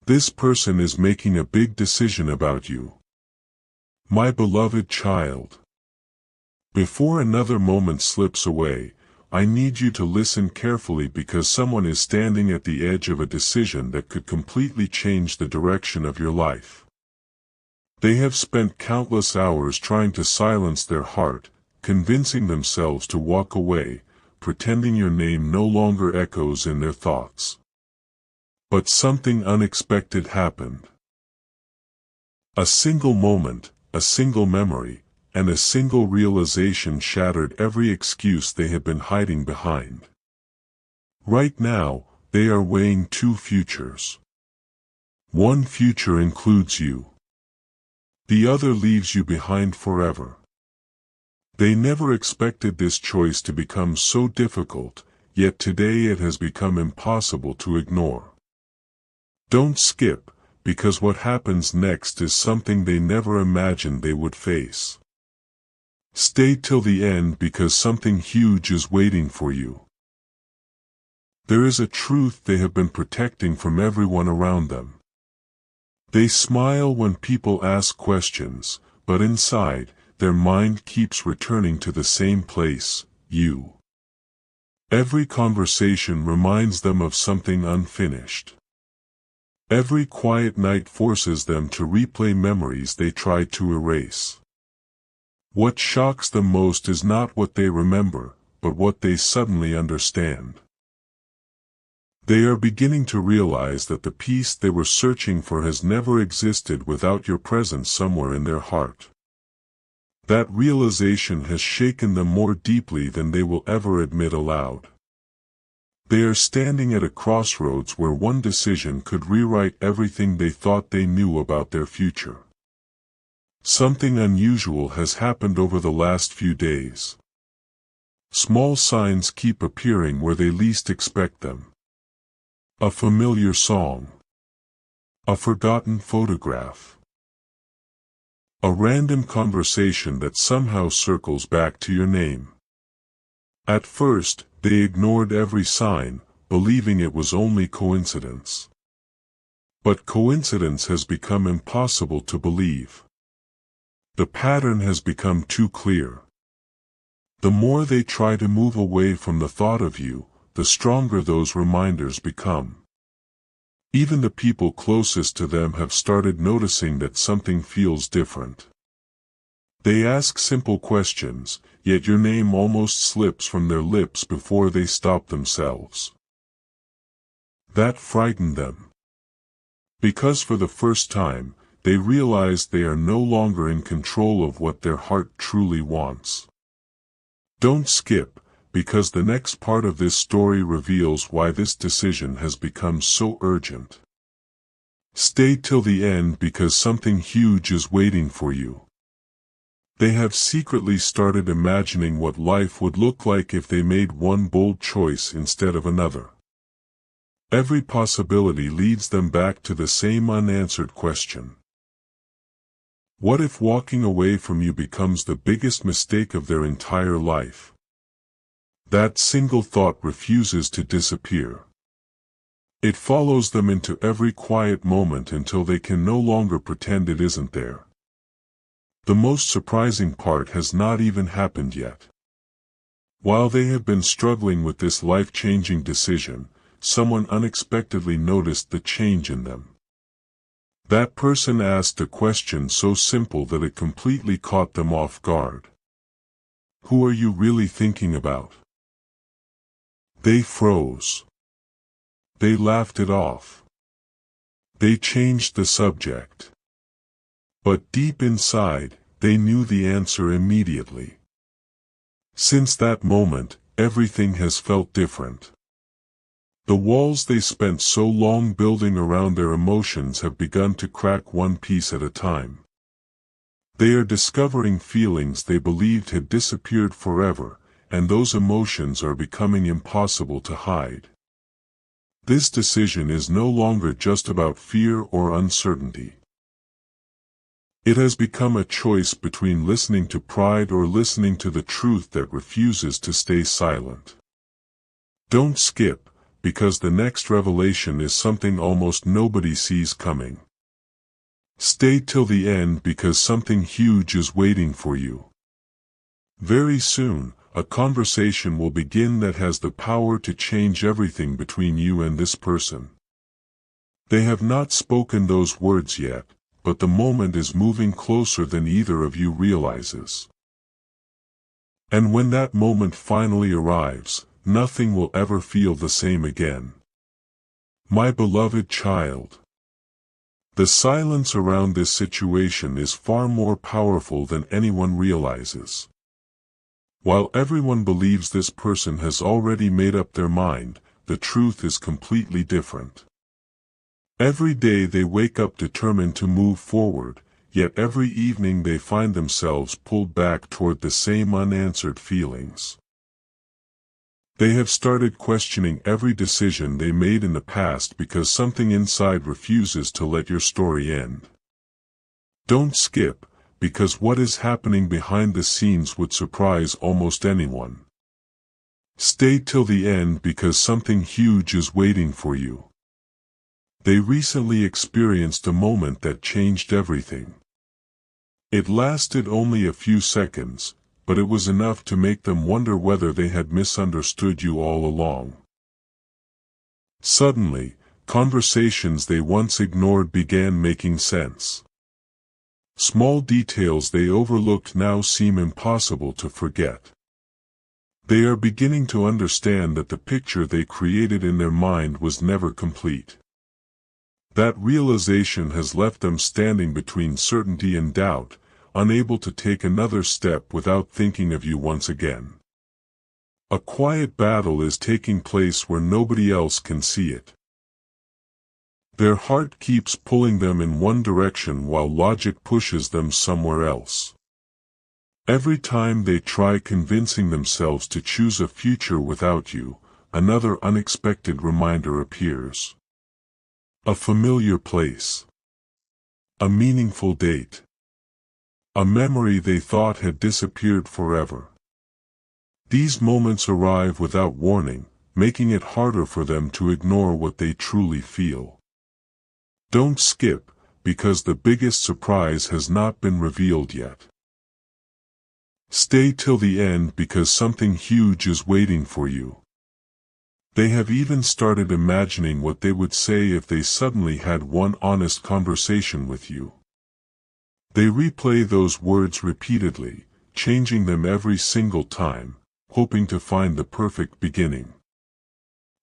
This person is making a big decision about you. My beloved child. Before another moment slips away, I need you to listen carefully because someone is standing at the edge of a decision that could completely change the direction of your life. They have spent countless hours trying to silence their heart, convincing themselves to walk away, pretending your name no longer echoes in their thoughts. But something unexpected happened. A single moment, a single memory, and a single realization shattered every excuse they had been hiding behind. Right now, they are weighing two futures. One future includes you. The other leaves you behind forever. They never expected this choice to become so difficult, yet today it has become impossible to ignore. Don't skip, because what happens next is something they never imagined they would face. Stay till the end because something huge is waiting for you. There is a truth they have been protecting from everyone around them. They smile when people ask questions, but inside, their mind keeps returning to the same place, you. Every conversation reminds them of something unfinished. Every quiet night forces them to replay memories they tried to erase. What shocks them most is not what they remember, but what they suddenly understand. They are beginning to realize that the peace they were searching for has never existed without your presence somewhere in their heart. That realization has shaken them more deeply than they will ever admit aloud. They are standing at a crossroads where one decision could rewrite everything they thought they knew about their future. Something unusual has happened over the last few days. Small signs keep appearing where they least expect them. A familiar song. A forgotten photograph. A random conversation that somehow circles back to your name. At first, they ignored every sign, believing it was only coincidence. But coincidence has become impossible to believe. The pattern has become too clear. The more they try to move away from the thought of you, the stronger those reminders become. Even the people closest to them have started noticing that something feels different. They ask simple questions, yet your name almost slips from their lips before they stop themselves. That frightened them. Because for the first time, they realize they are no longer in control of what their heart truly wants. Don't skip, because the next part of this story reveals why this decision has become so urgent. Stay till the end because something huge is waiting for you. They have secretly started imagining what life would look like if they made one bold choice instead of another. Every possibility leads them back to the same unanswered question. What if walking away from you becomes the biggest mistake of their entire life? That single thought refuses to disappear. It follows them into every quiet moment until they can no longer pretend it isn't there. The most surprising part has not even happened yet. While they have been struggling with this life-changing decision, someone unexpectedly noticed the change in them. That person asked a question so simple that it completely caught them off guard. Who are you really thinking about? They froze. They laughed it off. They changed the subject. But deep inside, they knew the answer immediately. Since that moment, everything has felt different. The walls they spent so long building around their emotions have begun to crack one piece at a time. They are discovering feelings they believed had disappeared forever, and those emotions are becoming impossible to hide. This decision is no longer just about fear or uncertainty. It has become a choice between listening to pride or listening to the truth that refuses to stay silent. Don't skip, because the next revelation is something almost nobody sees coming. Stay till the end because something huge is waiting for you. Very soon, a conversation will begin that has the power to change everything between you and this person. They have not spoken those words yet, but the moment is moving closer than either of you realizes. And when that moment finally arrives, nothing will ever feel the same again. My beloved child, the silence around this situation is far more powerful than anyone realizes. While everyone believes this person has already made up their mind, the truth is completely different. Every day they wake up determined to move forward, yet every evening they find themselves pulled back toward the same unanswered feelings. They have started questioning every decision they made in the past because something inside refuses to let your story end. Don't skip, because what is happening behind the scenes would surprise almost anyone. Stay till the end because something huge is waiting for you. They recently experienced a moment that changed everything. It lasted only a few seconds, but it was enough to make them wonder whether they had misunderstood you all along. Suddenly, conversations they once ignored began making sense. Small details they overlooked now seem impossible to forget. They are beginning to understand that the picture they created in their mind was never complete. That realization has left them standing between certainty and doubt, unable to take another step without thinking of you once again. A quiet battle is taking place where nobody else can see it. Their heart keeps pulling them in one direction while logic pushes them somewhere else. Every time they try convincing themselves to choose a future without you, another unexpected reminder appears. A familiar place. A meaningful date. A memory they thought had disappeared forever. These moments arrive without warning, making it harder for them to ignore what they truly feel. Don't skip, because the biggest surprise has not been revealed yet. Stay till the end because something huge is waiting for you. They have even started imagining what they would say if they suddenly had one honest conversation with you. They replay those words repeatedly, changing them every single time, hoping to find the perfect beginning.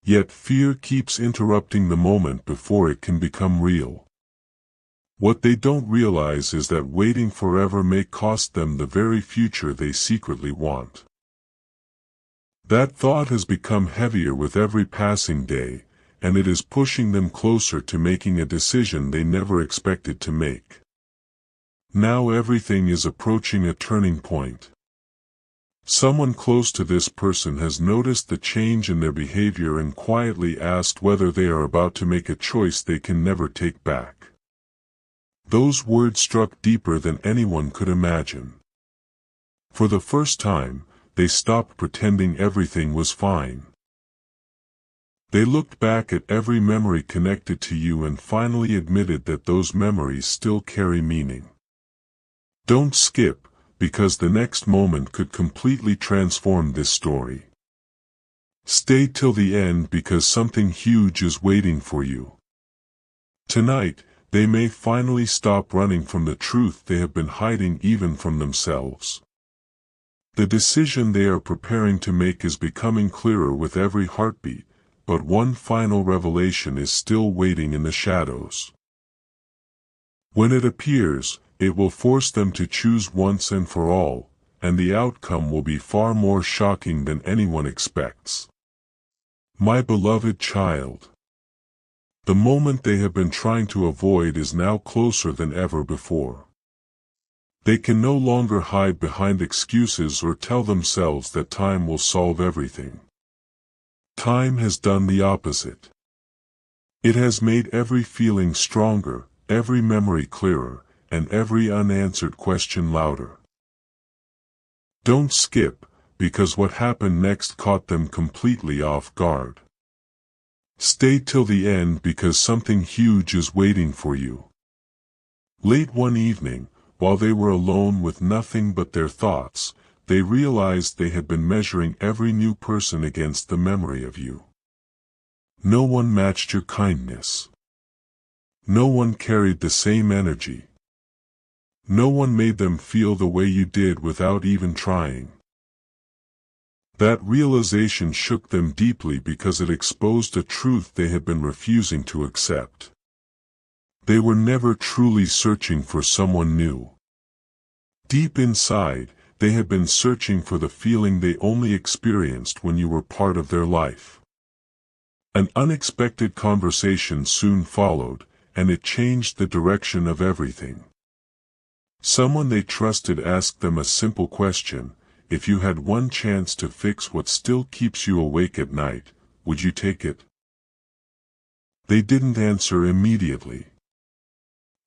Yet fear keeps interrupting the moment before it can become real. What they don't realize is that waiting forever may cost them the very future they secretly want. That thought has become heavier with every passing day, and it is pushing them closer to making a decision they never expected to make. Now everything is approaching a turning point. Someone close to this person has noticed the change in their behavior and quietly asked whether they are about to make a choice they can never take back. Those words struck deeper than anyone could imagine. For the first time, they stopped pretending everything was fine. They looked back at every memory connected to you and finally admitted that those memories still carry meaning. Don't skip, because the next moment could completely transform this story. Stay till the end because something huge is waiting for you. Tonight, they may finally stop running from the truth they have been hiding even from themselves. The decision they are preparing to make is becoming clearer with every heartbeat, but one final revelation is still waiting in the shadows. When it appears, it will force them to choose once and for all, and the outcome will be far more shocking than anyone expects. My beloved child, the moment they have been trying to avoid is now closer than ever before. They can no longer hide behind excuses or tell themselves that time will solve everything. Time has done the opposite. It has made every feeling stronger, every memory clearer, and every unanswered question louder. Don't skip, because what happened next caught them completely off guard. Stay till the end because something huge is waiting for you. Late one evening, while they were alone with nothing but their thoughts, they realized they had been measuring every new person against the memory of you. No one matched your kindness. No one carried the same energy. No one made them feel the way you did without even trying. That realization shook them deeply because it exposed a truth they had been refusing to accept. They were never truly searching for someone new. Deep inside, they had been searching for the feeling they only experienced when you were part of their life. An unexpected conversation soon followed, and it changed the direction of everything. Someone they trusted asked them a simple question: if you had one chance to fix what still keeps you awake at night, would you take it? They didn't answer immediately.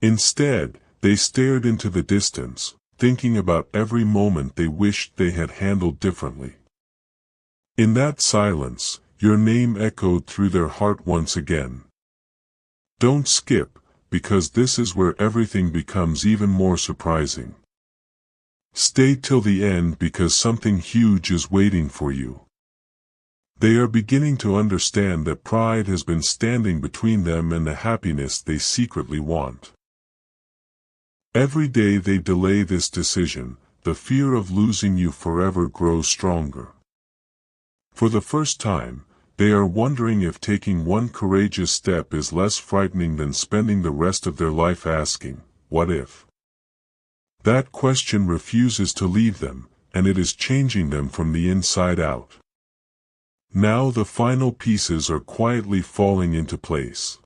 Instead, they stared into the distance, thinking about every moment they wished they had handled differently. In that silence, your name echoed through their heart once again. Don't skip, because this is where everything becomes even more surprising. Stay till the end because something huge is waiting for you. They are beginning to understand that pride has been standing between them and the happiness they secretly want. Every day they delay this decision, the fear of losing you forever grows stronger. For the first time, they are wondering if taking one courageous step is less frightening than spending the rest of their life asking, "What if?" That question refuses to leave them, and it is changing them from the inside out. Now the final pieces are quietly falling into place.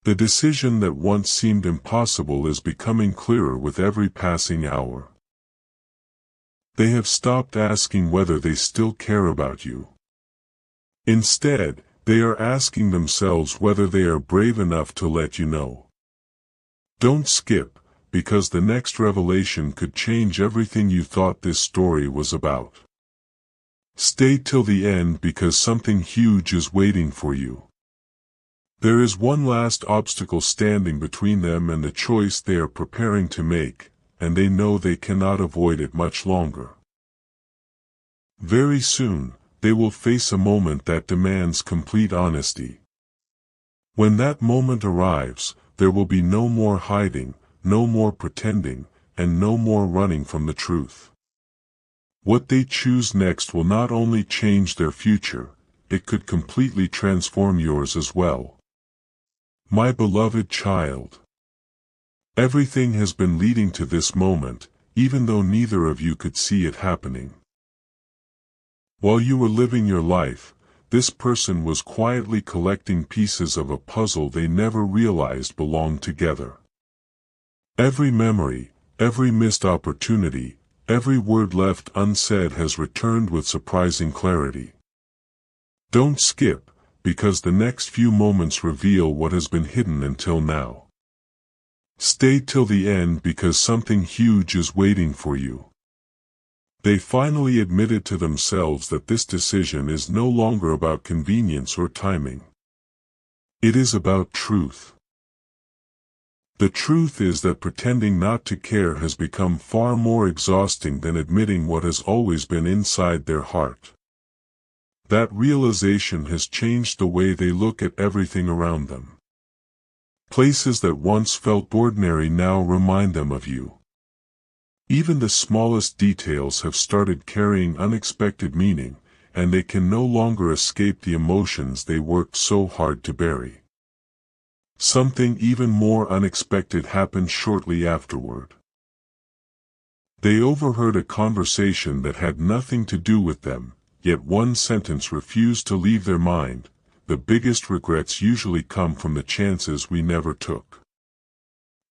The decision that once seemed impossible is becoming clearer with every passing hour. They have stopped asking whether they still care about you. Instead, they are asking themselves whether they are brave enough to let you know. Don't skip, because the next revelation could change everything you thought this story was about. Stay till the end because something huge is waiting for you. There is one last obstacle standing between them and the choice they are preparing to make, and they know they cannot avoid it much longer. Very soon, they will face a moment that demands complete honesty. When that moment arrives, there will be no more hiding, no more pretending, and no more running from the truth. What they choose next will not only change their future, it could completely transform yours as well. My beloved child, everything has been leading to this moment, even though neither of you could see it happening. While you were living your life, this person was quietly collecting pieces of a puzzle they never realized belonged together. Every memory, every missed opportunity, every word left unsaid has returned with surprising clarity. Don't skip, because the next few moments reveal what has been hidden until now. Stay till the end because something huge is waiting for you. They finally admitted to themselves that this decision is no longer about convenience or timing. It is about truth. The truth is that pretending not to care has become far more exhausting than admitting what has always been inside their heart. That realization has changed the way they look at everything around them. Places that once felt ordinary now remind them of you. Even the smallest details have started carrying unexpected meaning, and they can no longer escape the emotions they worked so hard to bury. Something even more unexpected happened shortly afterward. They overheard a conversation that had nothing to do with them, yet one sentence refused to leave their mind: the biggest regrets usually come from the chances we never took.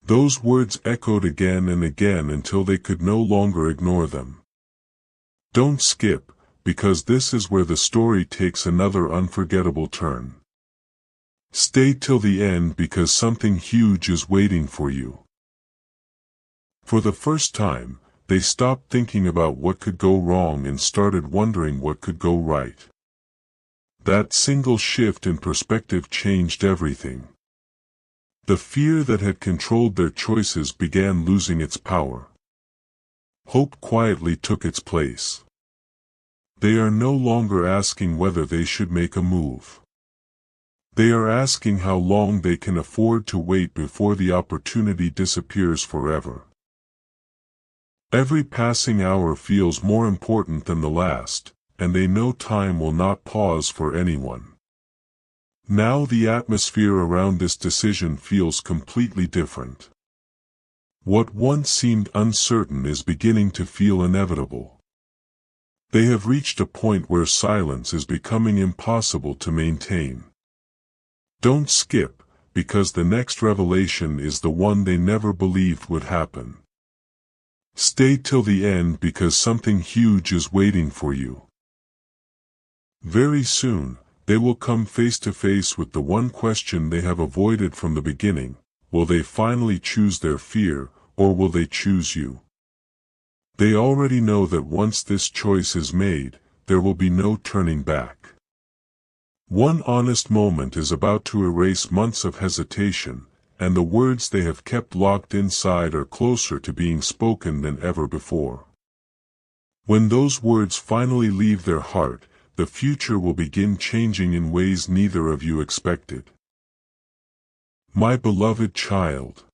Those words echoed again and again until they could no longer ignore them. Don't skip, because this is where the story takes another unforgettable turn. Stay till the end because something huge is waiting for you. For the first time, they stopped thinking about what could go wrong and started wondering what could go right. That single shift in perspective changed everything. The fear that had controlled their choices began losing its power. Hope quietly took its place. They are no longer asking whether they should make a move. They are asking how long they can afford to wait before the opportunity disappears forever. Every passing hour feels more important than the last, and they know time will not pause for anyone. Now the atmosphere around this decision feels completely different. What once seemed uncertain is beginning to feel inevitable. They have reached a point where silence is becoming impossible to maintain. Don't skip, because the next revelation is the one they never believed would happen. Stay till the end because something huge is waiting for you. Very soon, they will come face to face with the one question they have avoided from the beginning: will they finally choose their fear, or will they choose you? They already know that once this choice is made, there will be no turning back. One honest moment is about to erase months of hesitation, and the words they have kept locked inside are closer to being spoken than ever before. When those words finally leave their heart, the future will begin changing in ways neither of you expected. My beloved child.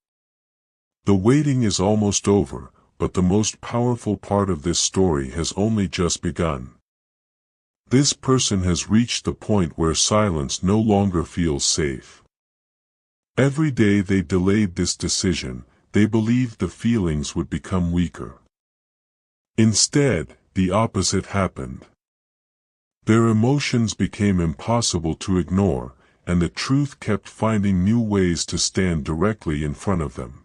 The waiting is almost over, but the most powerful part of this story has only just begun. This person has reached the point where silence no longer feels safe. Every day they delayed this decision, they believed the feelings would become weaker. Instead, the opposite happened. Their emotions became impossible to ignore, and the truth kept finding new ways to stand directly in front of them.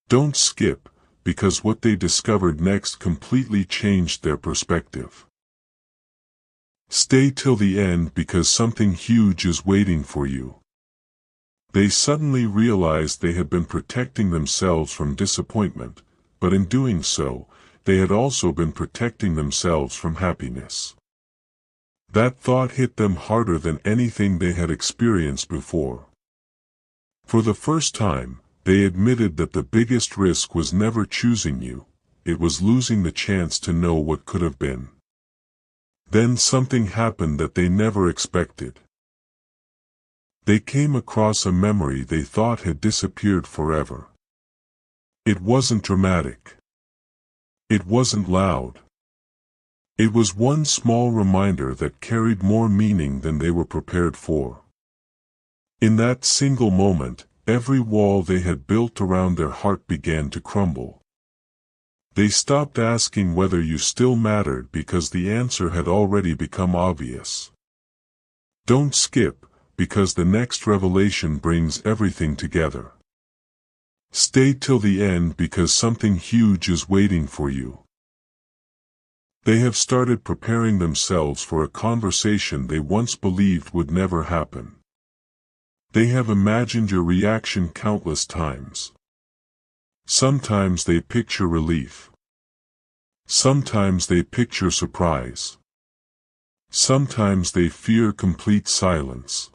Don't skip, because what they discovered next completely changed their perspective. Stay till the end because something huge is waiting for you. They suddenly realized they had been protecting themselves from disappointment, but in doing so, they had also been protecting themselves from happiness. That thought hit them harder than anything they had experienced before. For the first time, they admitted that the biggest risk was never choosing you, it was losing the chance to know what could have been. Then something happened that they never expected. They came across a memory they thought had disappeared forever. It wasn't dramatic. It wasn't loud. It was one small reminder that carried more meaning than they were prepared for. In that single moment, every wall they had built around their heart began to crumble. They stopped asking whether you still mattered because the answer had already become obvious. Don't skip, because the next revelation brings everything together. Stay till the end because something huge is waiting for you. They have started preparing themselves for a conversation they once believed would never happen. They have imagined your reaction countless times. Sometimes they picture relief. Sometimes they picture surprise. Sometimes they fear complete silence.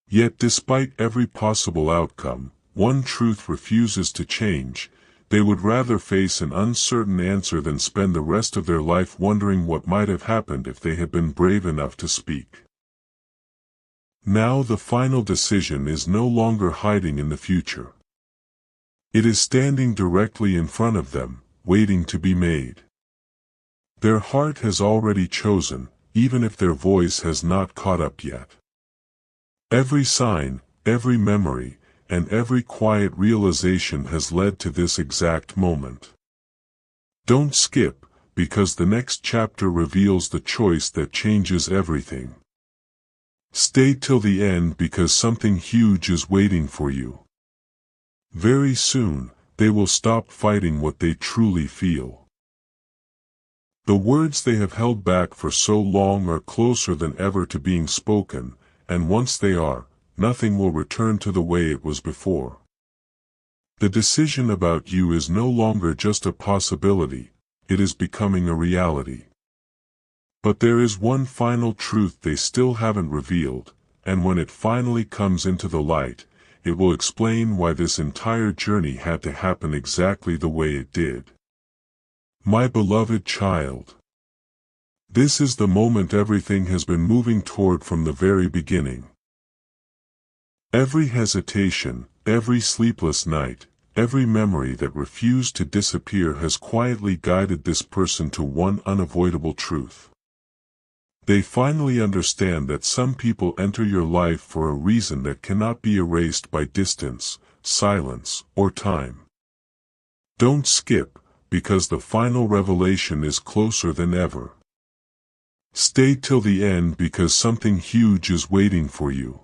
Yet despite every possible outcome, one truth refuses to change: they would rather face an uncertain answer than spend the rest of their life wondering what might have happened if they had been brave enough to speak. Now the final decision is no longer hiding in the future. It is standing directly in front of them, waiting to be made. Their heart has already chosen, even if their voice has not caught up yet. Every sign, every memory, and every quiet realization has led to this exact moment. Don't skip, because the next chapter reveals the choice that changes everything. Stay till the end because something huge is waiting for you. Very soon, they will stop fighting what they truly feel. The words they have held back for so long are closer than ever to being spoken, and once they are, nothing will return to the way it was before. The decision about you is no longer just a possibility, it is becoming a reality. But there is one final truth they still haven't revealed, and when it finally comes into the light, it will explain why this entire journey had to happen exactly the way it did. My beloved child. This is the moment everything has been moving toward from the very beginning. Every hesitation, every sleepless night, every memory that refused to disappear has quietly guided this person to one unavoidable truth. They finally understand that some people enter your life for a reason that cannot be erased by distance, silence, or time. Don't skip, because the final revelation is closer than ever. Stay till the end because something huge is waiting for you.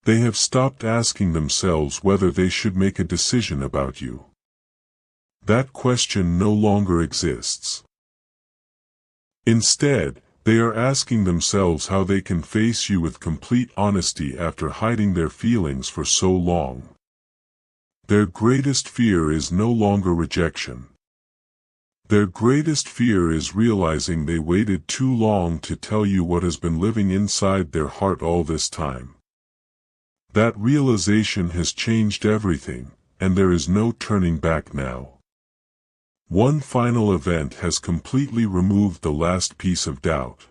They have stopped asking themselves whether they should make a decision about you. That question no longer exists. Instead, they are asking themselves how they can face you with complete honesty after hiding their feelings for so long. Their greatest fear is no longer rejection. Their greatest fear is realizing they waited too long to tell you what has been living inside their heart all this time. That realization has changed everything, and there is no turning back now. One final event has completely removed the last piece of doubt.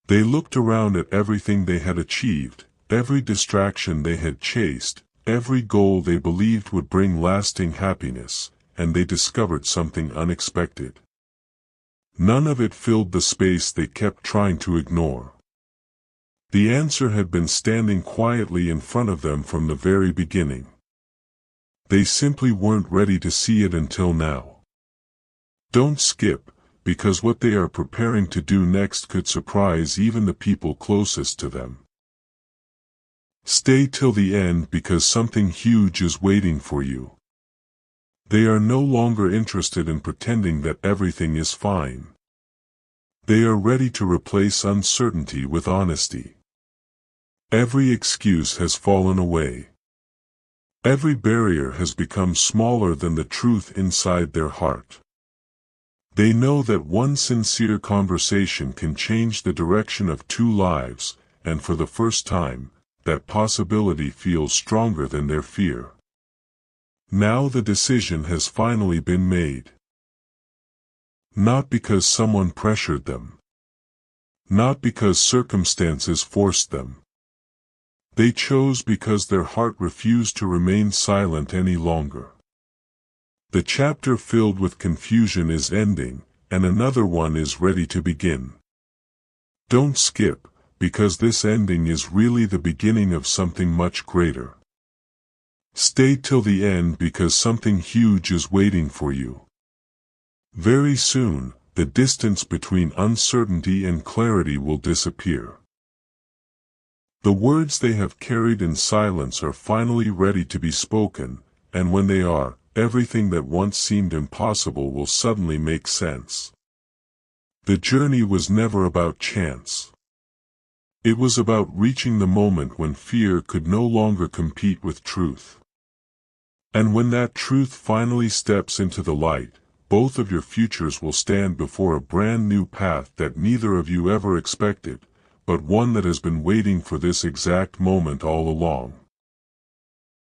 They looked around at everything they had achieved, every distraction they had chased, every goal they believed would bring lasting happiness, and they discovered something unexpected. None of it filled the space they kept trying to ignore. The answer had been standing quietly in front of them from the very beginning. They simply weren't ready to see it until now. Don't skip, because what they are preparing to do next could surprise even the people closest to them. Stay till the end because something huge is waiting for you. They are no longer interested in pretending that everything is fine. They are ready to replace uncertainty with honesty. Every excuse has fallen away. Every barrier has become smaller than the truth inside their heart. They know that one sincere conversation can change the direction of two lives, and for the first time, that possibility feels stronger than their fear. Now the decision has finally been made. Not because someone pressured them. Not because circumstances forced them. They chose because their heart refused to remain silent any longer. The chapter filled with confusion is ending, and another one is ready to begin. Don't skip, because this ending is really the beginning of something much greater. Stay till the end because something huge is waiting for you. Very soon, the distance between uncertainty and clarity will disappear. The words they have carried in silence are finally ready to be spoken, and when they are, everything that once seemed impossible will suddenly make sense. The journey was never about chance. It was about reaching the moment when fear could no longer compete with truth. And when that truth finally steps into the light, both of your futures will stand before a brand new path that neither of you ever expected, but one that has been waiting for this exact moment all along.